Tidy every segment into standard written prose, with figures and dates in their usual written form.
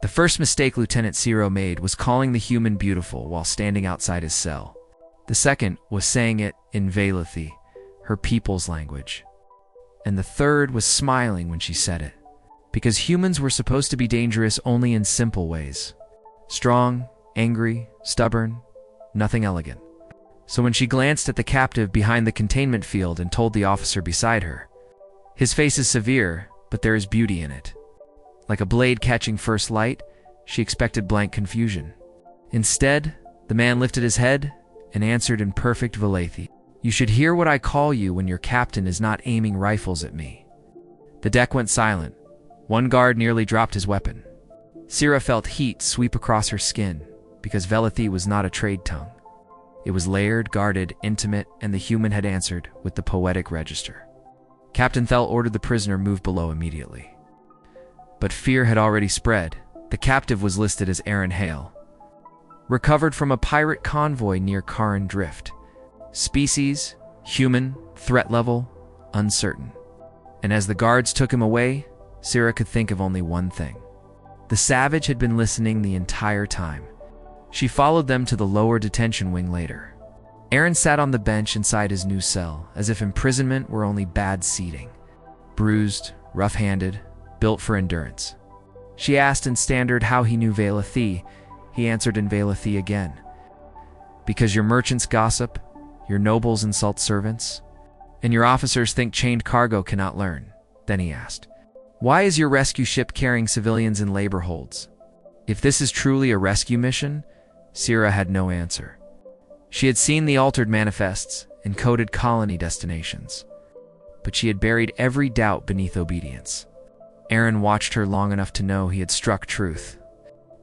The first mistake Lieutenant Zero made was calling the human beautiful while standing outside his cell. The second was saying it in Velothi, her people's language. And the third was smiling when she said it. Because humans were supposed to be dangerous only in simple ways. Strong, angry, stubborn, nothing elegant. So when she glanced at the captive behind the containment field and told the officer beside her, "His face is severe, but there is beauty in it." Like a blade catching first light, she expected blank confusion. Instead, the man lifted his head and answered in perfect Valathi, "You should hear what I call you when your captain is not aiming rifles at me." The deck went silent. One guard nearly dropped his weapon. Sira felt heat sweep across her skin, because Velathi was not a trade tongue. It was layered, guarded, intimate, and the human had answered with the poetic register. Captain Thel ordered the prisoner moved below immediately. But fear had already spread. The captive was listed as Aaron Hale. Recovered from a pirate convoy near Karin Drift. Species, human, threat level, uncertain. And as the guards took him away, Sira could think of only one thing. The savage had been listening the entire time. She followed them to the lower detention wing later. Aaron sat on the bench inside his new cell, as if imprisonment were only bad seating. Bruised, rough-handed, built for endurance. She asked in standard how he knew Valathi. He answered in Valathi again. "Because your merchants gossip, your nobles insult servants, and your officers think chained cargo cannot learn." Then he asked, "Why is your rescue ship carrying civilians in labor holds?" If this is truly a rescue mission, Sira had no answer. She had seen the altered manifests and coded colony destinations, but she had buried every doubt beneath obedience. Aaron watched her long enough to know he had struck truth.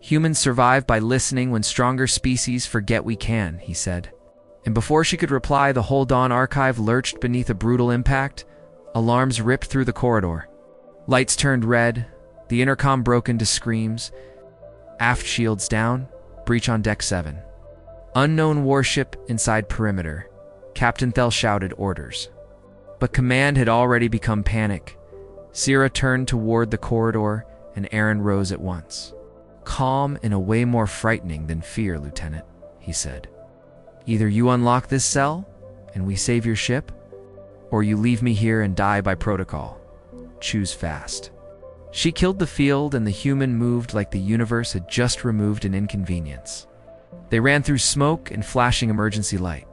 "Humans survive by listening when stronger species forget we can," he said. And before she could reply, the whole Dawn archive lurched beneath a brutal impact. Alarms ripped through the corridor. Lights turned red, the intercom broke into screams. Aft shields down, breach on deck 7. Unknown warship inside perimeter. Captain Thel shouted orders. But command had already become panic. Sira turned toward the corridor, and Aaron rose at once. "Calm in a way more frightening than fear, Lieutenant," he said. "Either you unlock this cell, and we save your ship, or you leave me here and die by protocol. Choose fast." She killed the field, and the human moved like the universe had just removed an inconvenience. They ran through smoke and flashing emergency light,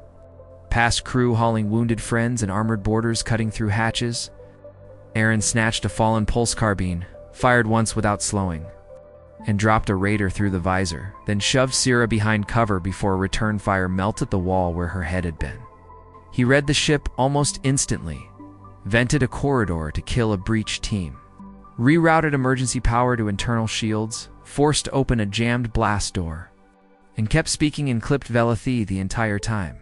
past crew hauling wounded friends and armored boarders cutting through hatches. Aaron snatched a fallen pulse carbine, fired once without slowing, and dropped a raider through the visor, then shoved Sira behind cover before a return fire melted the wall where her head had been. He read the ship almost instantly, vented a corridor to kill a breach team, rerouted emergency power to internal shields, forced open a jammed blast door, and kept speaking in clipped Velathi the entire time.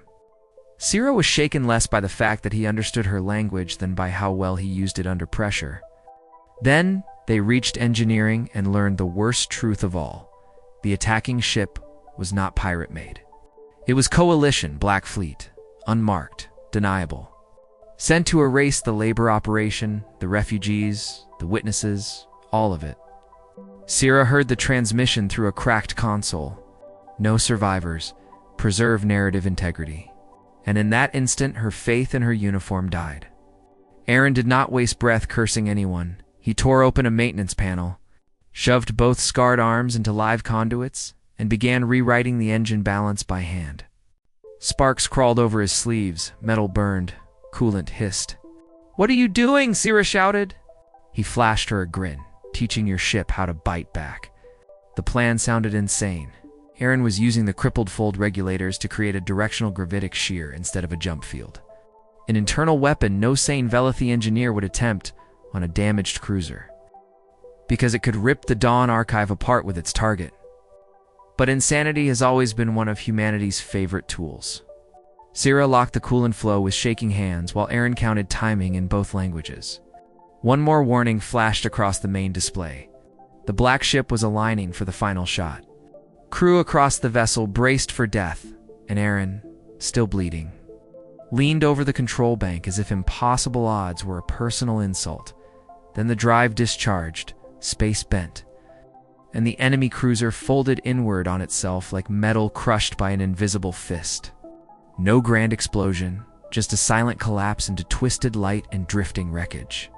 Sira was shaken less by the fact that he understood her language than by how well he used it under pressure. Then they reached engineering and learned the worst truth of all. The attacking ship was not pirate-made. It was Coalition Black Fleet, unmarked, deniable. Sent to erase the labor operation, the refugees, the witnesses, all of it. Sira heard the transmission through a cracked console. No survivors. Preserve narrative integrity. And in that instant, her faith in her uniform died. Aaron did not waste breath cursing anyone. He tore open a maintenance panel, shoved both scarred arms into live conduits, and began rewriting the engine balance by hand. Sparks crawled over his sleeves, metal burned, coolant hissed. "What are you doing?" Sira shouted. He flashed her a grin, "Teaching your ship how to bite back." The plan sounded insane. Aaron was using the crippled fold regulators to create a directional gravitic shear instead of a jump field. An internal weapon no sane Velathi engineer would attempt on a damaged cruiser, because it could rip the Dawn archive apart with its target. But insanity has always been one of humanity's favorite tools. Sira locked the coolant flow with shaking hands while Aaron counted timing in both languages. One more warning flashed across the main display. The black ship was aligning for the final shot. Crew across the vessel braced for death, and Aaron, still bleeding, leaned over the control bank as if impossible odds were a personal insult. Then the drive discharged, space bent. and the enemy cruiser folded inward on itself like metal crushed by an invisible fist. No grand explosion, just a silent collapse into twisted light and drifting wreckage.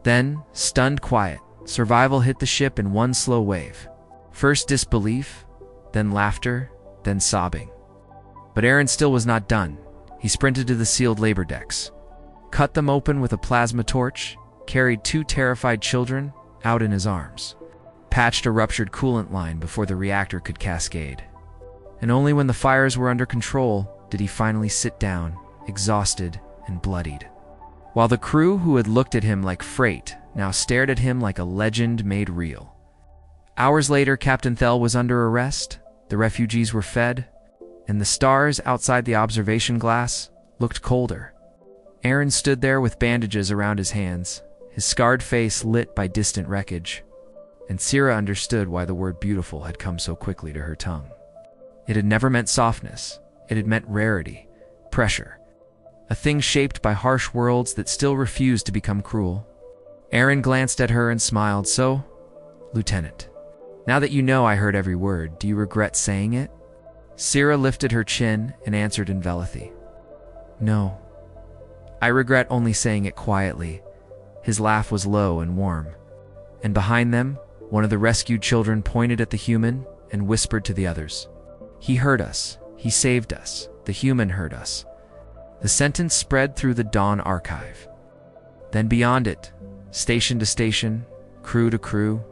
Then, stunned quiet, survival hit the ship in one slow wave. First disbelief, then laughter, then sobbing. But Aaron still was not done. He sprinted to the sealed labor decks, cut them open with a plasma torch, carried 2 terrified children out in his arms, patched a ruptured coolant line before the reactor could cascade. And only when the fires were under control did he finally sit down, exhausted and bloodied. While the crew who had looked at him like freight now stared at him like a legend made real. Hours later, Captain Thel was under arrest, the refugees were fed, and the stars outside the observation glass looked colder. Aaron stood there with bandages around his hands, his scarred face lit by distant wreckage, and Sira understood why the word beautiful had come so quickly to her tongue. It had never meant softness, it had meant rarity, pressure, a thing shaped by harsh worlds that still refused to become cruel. Aaron glanced at her and smiled. So, Lieutenant, now that you know I heard every word, do you regret saying it? Sira lifted her chin and answered in Velethi. No. I regret only saying it quietly. His laugh was low and warm, and behind them, one of the rescued children pointed at the human and whispered to the others. He heard us. He saved us. The human heard us. The sentence spread through the Dawn archive. Then beyond it, station to station, crew to crew,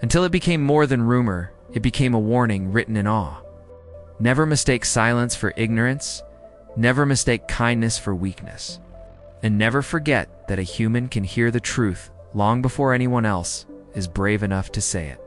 until it became more than rumor, it became a warning written in awe. Never mistake silence for ignorance, never mistake kindness for weakness, and never forget that a human can hear the truth long before anyone else is brave enough to say it.